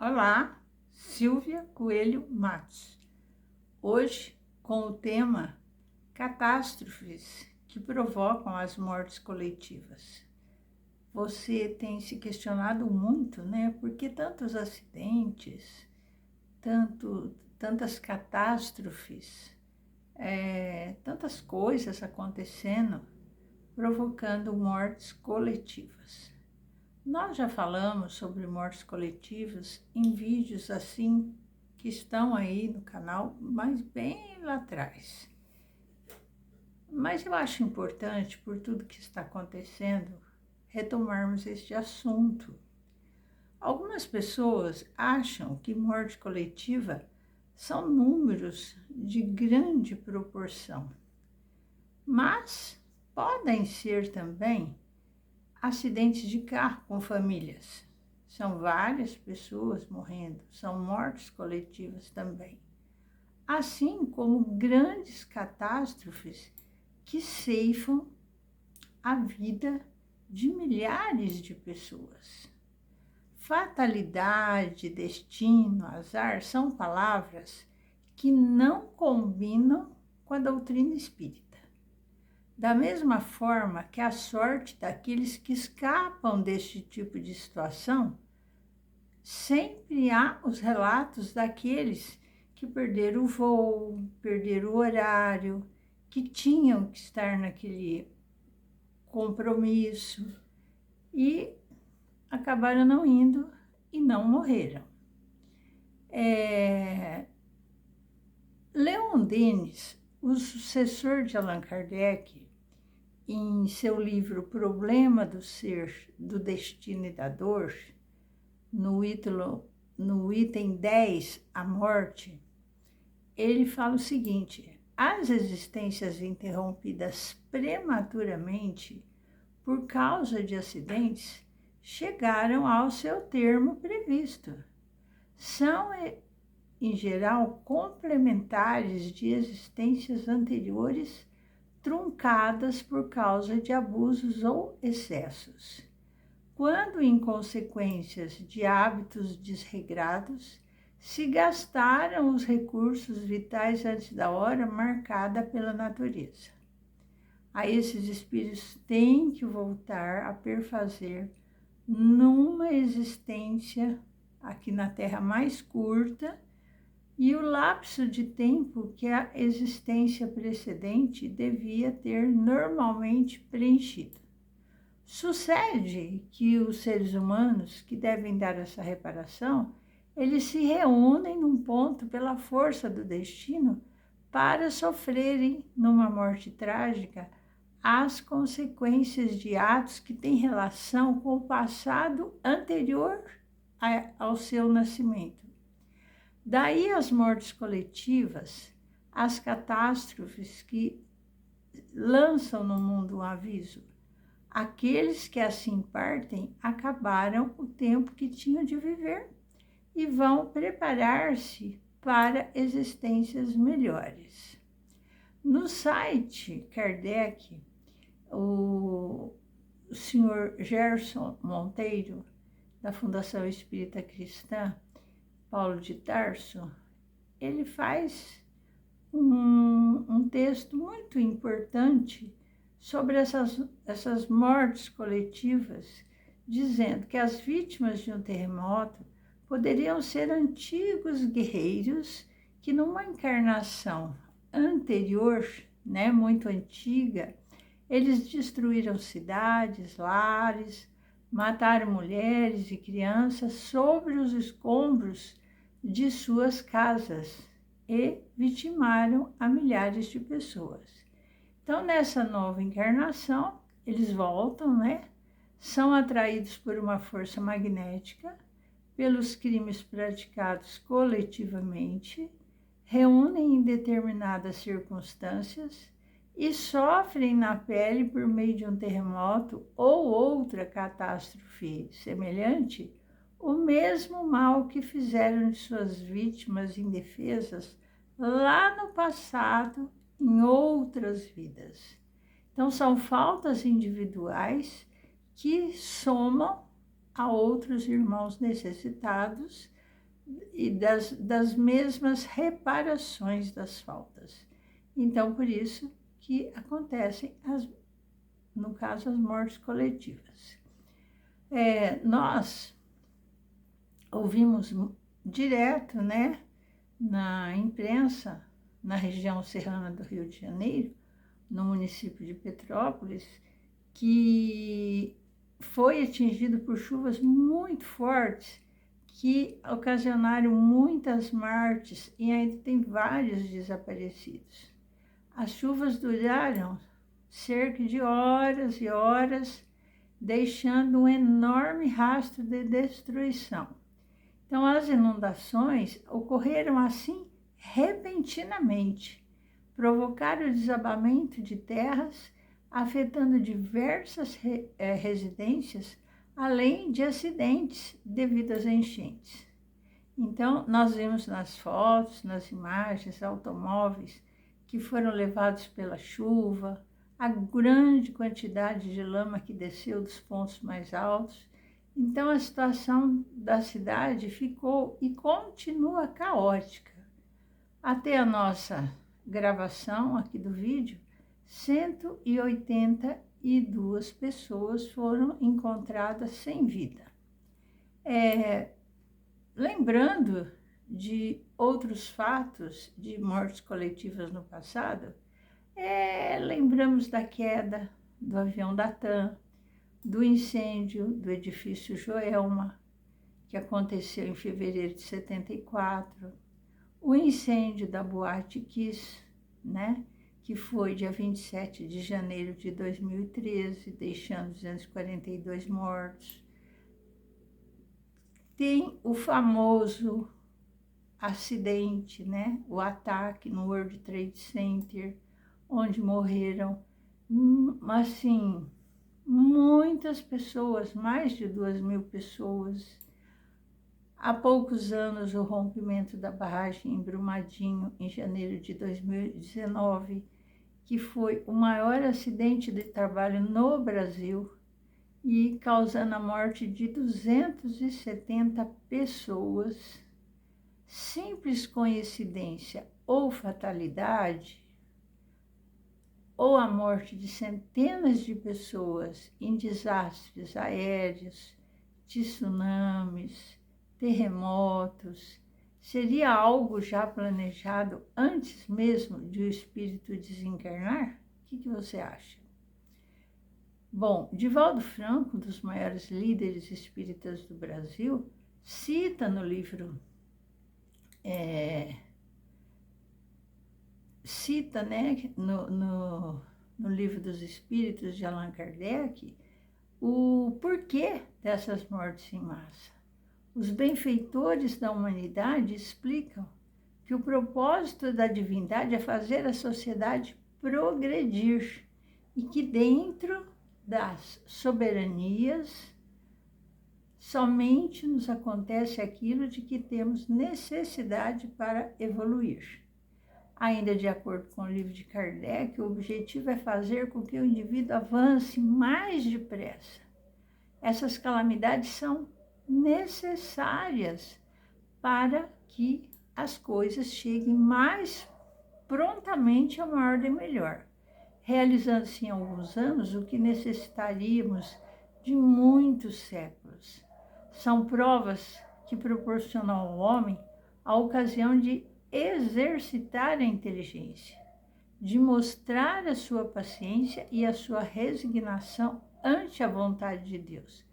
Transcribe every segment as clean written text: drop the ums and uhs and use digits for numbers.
Olá, Silvia Coelho Matos. Hoje, com o tema Catástrofes que provocam as mortes coletivas. Você tem se questionado muito, né? Por que tantos acidentes, tantas catástrofes, tantas coisas acontecendo, provocando mortes coletivas? Nós já falamos sobre mortes coletivas em vídeos assim que estão aí no canal, mas bem lá atrás. Mas eu acho importante, por tudo que está acontecendo, retomarmos este assunto. Algumas pessoas acham que morte coletiva são números de grande proporção, mas podem ser também acidentes de carro com famílias. São várias pessoas morrendo, são mortes coletivas também. Assim como grandes catástrofes que ceifam a vida de milhares de pessoas. Fatalidade, destino, azar são palavras que não combinam com a doutrina espírita. Da mesma forma que a sorte daqueles que escapam deste tipo de situação, sempre há os relatos daqueles que perderam o voo, perderam o horário, que tinham que estar naquele compromisso e acabaram não indo e não morreram. Leon Denis, o sucessor de Allan Kardec, em seu livro Problema do Ser, do Destino e da Dor, no item 10, A Morte, ele fala o seguinte: as existências interrompidas prematuramente por causa de acidentes chegaram ao seu termo previsto. São, em geral, complementares de existências anteriores truncadas por causa de abusos ou excessos. Quando, em consequências de hábitos desregrados, se gastaram os recursos vitais antes da hora marcada pela natureza. A esses espíritos têm que voltar a perfazer numa existência aqui na Terra mais curta e o lapso de tempo que a existência precedente devia ter normalmente preenchido. Sucede que os seres humanos que devem dar essa reparação, eles se reúnem num ponto pela força do destino para sofrerem numa morte trágica as consequências de atos que têm relação com o passado anterior ao seu nascimento. Daí as mortes coletivas, as catástrofes que lançam no mundo um aviso. Aqueles que assim partem acabaram o tempo que tinham de viver e vão preparar-se para existências melhores. No site Kardec, o senhor Gerson Monteiro, da Fundação Espírita Cristã, Paulo de Tarso, ele faz um texto muito importante sobre essas mortes coletivas, dizendo que as vítimas de um terremoto poderiam ser antigos guerreiros que numa encarnação anterior, muito antiga, eles destruíram cidades, lares, mataram mulheres e crianças sobre os escombros de suas casas e vitimaram a milhares de pessoas. Então, nessa nova encarnação, eles voltam, são atraídos por uma força magnética, pelos crimes praticados coletivamente, reúnem em determinadas circunstâncias e sofrem na pele, por meio de um terremoto ou outra catástrofe semelhante, o mesmo mal que fizeram de suas vítimas indefesas lá no passado, em outras vidas. Então, são faltas individuais que somam a outros irmãos necessitados e das mesmas reparações das faltas. Então, por isso que acontecem, no caso, as mortes coletivas. Nós ouvimos direto, né, na imprensa, na região serrana do Rio de Janeiro, no município de Petrópolis, que foi atingido por chuvas muito fortes, que ocasionaram muitas mortes e ainda tem vários desaparecidos. As chuvas duraram cerca de horas e horas, deixando um enorme rastro de destruição. Então, as inundações ocorreram assim repentinamente, provocaram o desabamento de terras, afetando diversas residências, além de acidentes devido às enchentes. Então, nós vimos nas fotos, nas imagens, automóveis que foram levados pela chuva, a grande quantidade de lama que desceu dos pontos mais altos. Então, a situação da cidade ficou e continua caótica. Até a nossa gravação aqui do vídeo, 182 pessoas foram encontradas sem vida. Lembrando de outros fatos de mortes coletivas no passado, lembramos da queda do avião da TAM, do incêndio do edifício Joelma, que aconteceu em fevereiro de 74, o incêndio da Boate Kiss, né, que foi dia 27 de janeiro de 2013, deixando 242 mortos. Tem o famoso acidente, né, o ataque no World Trade Center, onde morreram, assim, muitas pessoas, mais de 2.000 pessoas. Há poucos anos, o rompimento da barragem em Brumadinho, em janeiro de 2019, que foi o maior acidente de trabalho no Brasil e causando a morte de 270 pessoas. Simples coincidência ou fatalidade, ou a morte de centenas de pessoas em desastres aéreos, tsunamis, terremotos, seria algo já planejado antes mesmo de o espírito desencarnar? O que você acha? Bom, Divaldo Franco, um dos maiores líderes espíritas do Brasil, cita no livro, né, no livro dos Espíritos de Allan Kardec, o porquê dessas mortes em massa. Os benfeitores da humanidade explicam que o propósito da divindade é fazer a sociedade progredir e que dentro das soberanias somente nos acontece aquilo de que temos necessidade para evoluir. Ainda de acordo com o livro de Kardec, o objetivo é fazer com que o indivíduo avance mais depressa. Essas calamidades são necessárias para que as coisas cheguem mais prontamente a uma ordem melhor, realizando-se em alguns anos o que necessitaríamos de muitos séculos. São provas que proporcionam ao homem a ocasião de exercitar a inteligência, de mostrar a sua paciência e a sua resignação ante a vontade de Deus,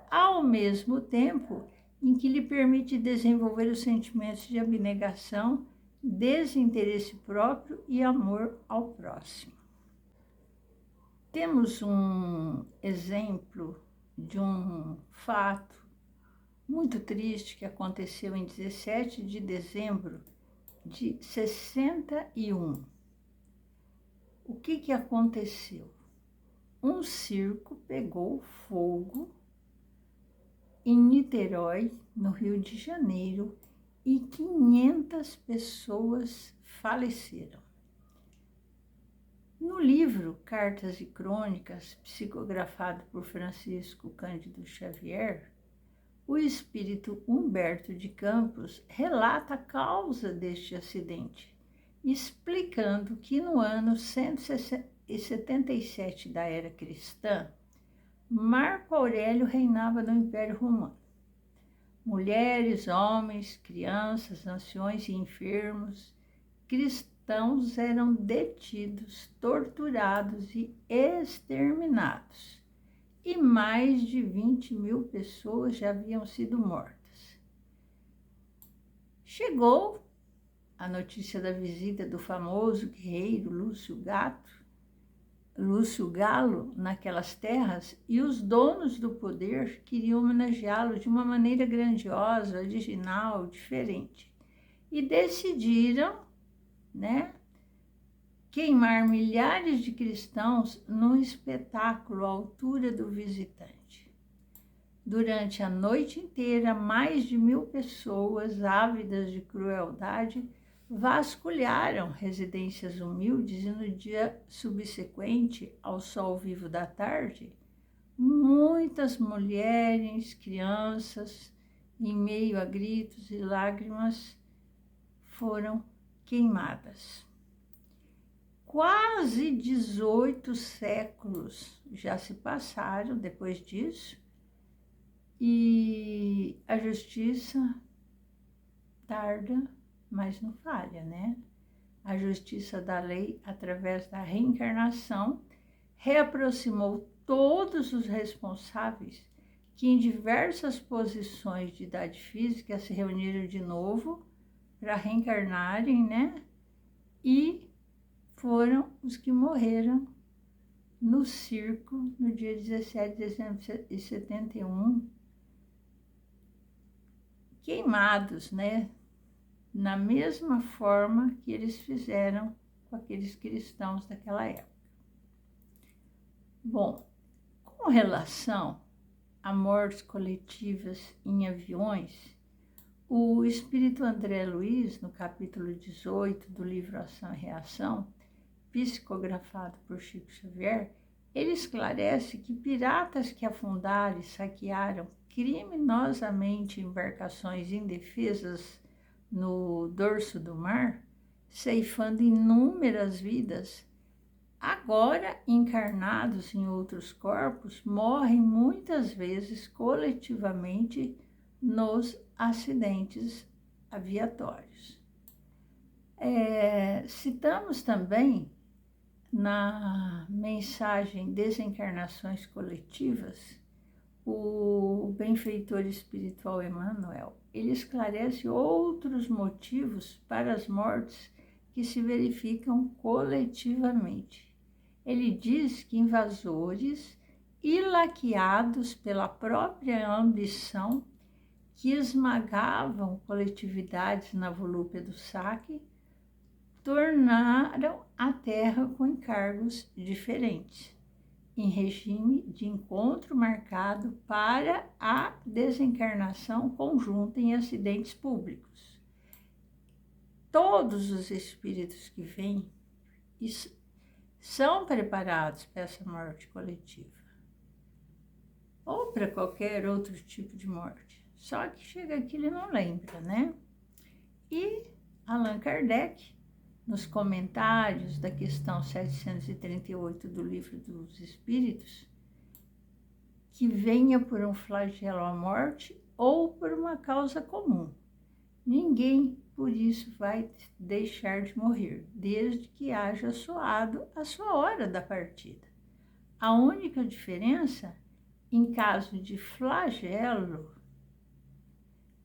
ao mesmo tempo em que lhe permite desenvolver os sentimentos de abnegação, desinteresse próprio e amor ao próximo. Temos um exemplo de um fato muito triste que aconteceu em 17 de dezembro de 61. O que aconteceu? Um circo pegou fogo em Niterói, no Rio de Janeiro, e 500 pessoas faleceram. No livro Cartas e Crônicas, psicografado por Francisco Cândido Xavier, o espírito Humberto de Campos relata a causa deste acidente, explicando que no ano 177 da era cristã, Marco Aurélio reinava no Império Romano. Mulheres, homens, crianças, anciões e enfermos, cristãos eram detidos, torturados e exterminados. E mais de 20.000 pessoas já haviam sido mortas. Chegou a notícia da visita do famoso guerreiro Lúcio Galo naquelas terras, e os donos do poder queriam homenageá-lo de uma maneira grandiosa, original, diferente. E decidiram, queimar milhares de cristãos num espetáculo à altura do visitante. Durante a noite inteira, mais de 1.000 pessoas, ávidas de crueldade, vasculharam residências humildes e no dia subsequente ao sol vivo da tarde, muitas mulheres, crianças, em meio a gritos e lágrimas, foram queimadas. Quase 18 séculos já se passaram depois disso e a justiça tarda, mas não falha, né? A justiça da lei, através da reencarnação, reaproximou todos os responsáveis que em diversas posições de idade física se reuniram de novo para reencarnarem, E foram os que morreram no circo no dia 17 de dezembro de 71, queimados, na mesma forma que eles fizeram com aqueles cristãos daquela época. Bom, com relação a mortes coletivas em aviões, o espírito André Luiz, no capítulo 18 do livro Ação e Reação, psicografado por Chico Xavier, ele esclarece que piratas que afundaram e saquearam criminosamente embarcações indefesas no dorso do mar, ceifando inúmeras vidas, agora encarnados em outros corpos, morrem muitas vezes coletivamente nos acidentes aviatórios. Citamos também na mensagem Desencarnações Coletivas, o benfeitor espiritual Emmanuel, ele esclarece outros motivos para as mortes que se verificam coletivamente. Ele diz que invasores, ilaqueados pela própria ambição, que esmagavam coletividades na volúpia do saque, tornaram a Terra com encargos diferentes, em regime de encontro marcado para a desencarnação conjunta em acidentes públicos. Todos os espíritos que vêm são preparados para essa morte coletiva, ou para qualquer outro tipo de morte. Só que chega aqui ele não lembra, E Allan Kardec, nos comentários da questão 738 do Livro dos Espíritos, que venha por um flagelo à morte ou por uma causa comum. Ninguém, por isso, vai deixar de morrer, desde que haja soado a sua hora da partida. A única diferença, em caso de flagelo,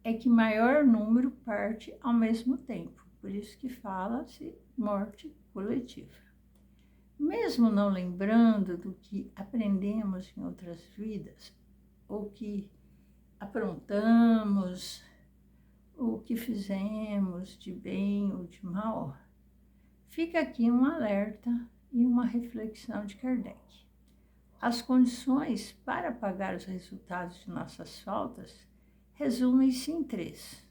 é que maior número parte ao mesmo tempo. Por isso que fala-se morte coletiva. Mesmo não lembrando do que aprendemos em outras vidas, ou que aprontamos, o que fizemos de bem ou de mal, fica aqui um alerta e uma reflexão de Kardec. As condições para pagar os resultados de nossas faltas resumem-se em 3: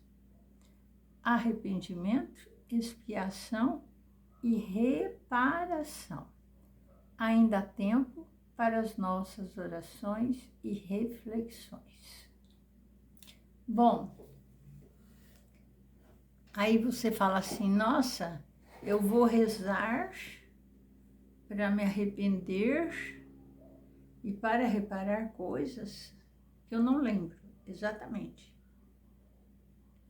arrependimento, expiação e reparação. Ainda há tempo para as nossas orações e reflexões. Bom, aí você fala assim, nossa, eu vou rezar para me arrepender e para reparar coisas que eu não lembro exatamente.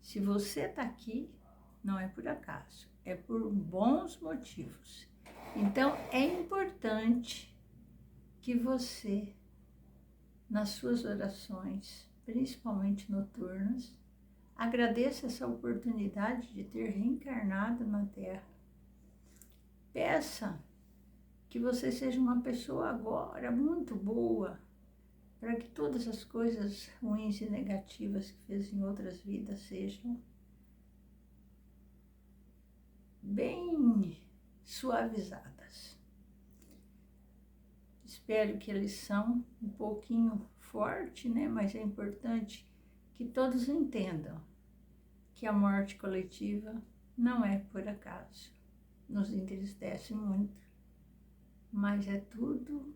Se você está aqui, não é por acaso, é por bons motivos. Então, é importante que você, nas suas orações, principalmente noturnas, agradeça essa oportunidade de ter reencarnado na Terra. Peça que você seja uma pessoa agora muito boa, para que todas as coisas ruins e negativas que fez em outras vidas sejam bem suavizadas. Espero que a lição um pouquinho forte, né? Mas é importante que todos entendam que a morte coletiva não é por acaso. Nos entristece muito, mas é tudo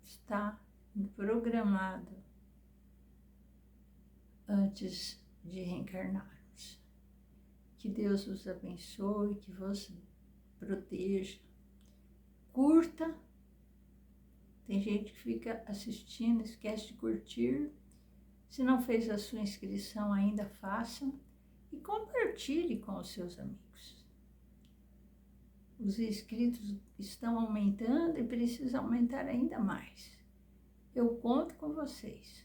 está programado antes de reencarnarmos. Que Deus os abençoe, que vos proteja. Curta. Tem gente que fica assistindo, esquece de curtir. Se não fez a sua inscrição ainda, faça. E compartilhe com os seus amigos. Os inscritos estão aumentando e precisam aumentar ainda mais. Eu conto com vocês.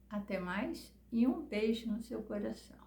Até mais e um beijo no seu coração.